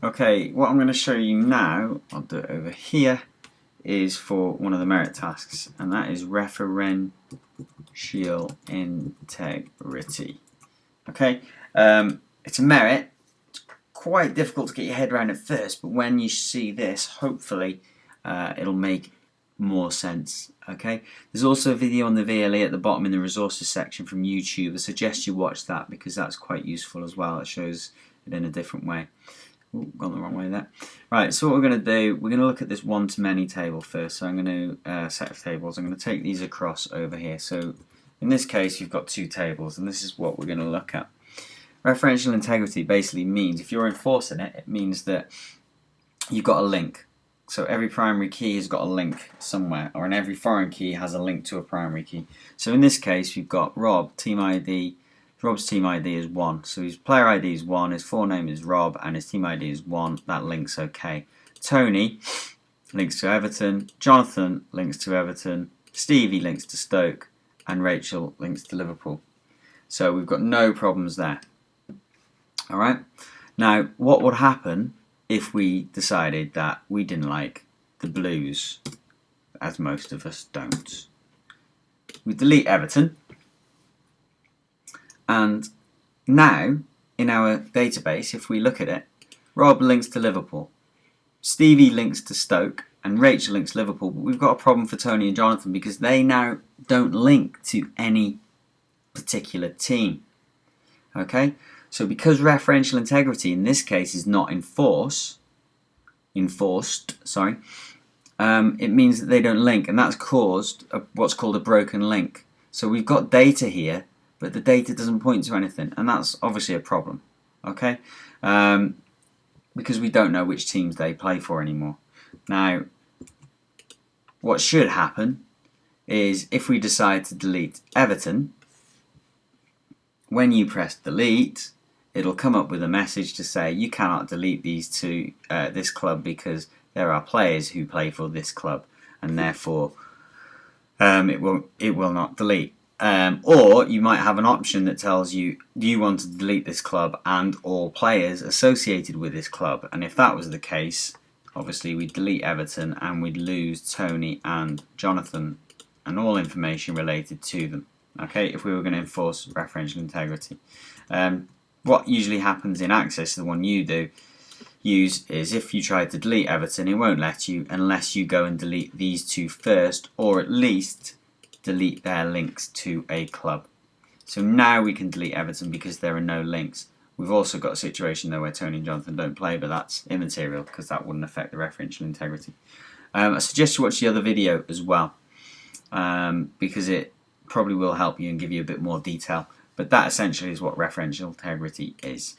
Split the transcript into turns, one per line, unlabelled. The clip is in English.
Okay, what I'm going to show you now, I'll do it over here, is for one of the merit tasks, and that is Referential Integrity. Okay, it's a merit. It's quite difficult to get your head around at first, but when you see this, hopefully it'll make more sense. Okay, there's also a video on the VLE at the bottom in the resources section from YouTube. I suggest you watch that because that's quite useful as well. It shows it in a different way. Ooh, gone the wrong way there. Right, so what we're going to do, we're going to look at this one-to-many table first. So I'm going to set of tables. I'm going to take these across over here. So in this case, you've got two tables, and this is what we're going to look at. Referential integrity basically means, if you're enforcing it, it means that you've got a link. So every primary key has got a link somewhere, or in every foreign key has a link to a primary key. So in this case, we've got Rob, team ID. Rob's team ID is 1, so his player ID is 1, his forename is Rob, and his team ID is 1. That link's okay. Tony links to Everton, Jonathan links to Everton, Stevie links to Stoke, and Rachel links to Liverpool. So we've got no problems there. Alright, now what would happen if we decided that we didn't like the Blues, as most of us don't? We delete Everton. And now, in our database, if we look at it, Rob links to Liverpool, Stevie links to Stoke, and Rachel links to Liverpool. But we've got a problem for Tony and Jonathan because they now don't link to any particular team. Okay? So because referential integrity in this case is not enforced, it means that they don't link, and that's caused what's called a broken link. So we've got data here, but the data doesn't point to anything, and that's obviously a problem, okay? Because we don't know which teams they play for anymore. Now, what should happen is if we decide to delete Everton, when you press delete, it'll come up with a message to say you cannot delete these to this club because there are players who play for this club, and therefore it will not delete. Or you might have an option that tells you, do you want to delete this club and all players associated with this club? And if that was the case, obviously we'd delete Everton and we'd lose Tony and Jonathan and all information related to them. Okay, if we were going to enforce referential integrity. What usually happens in Access, the one you use, is if you try to delete Everton, it won't let you unless you go and delete these two first, or at least delete their links to a club. So now we can delete Everton because there are no links. We've also got a situation though where Tony and Jonathan don't play, but that's immaterial because that wouldn't affect the referential integrity. I suggest you watch the other video as well because it probably will help you and give you a bit more detail. But that essentially is what referential integrity is.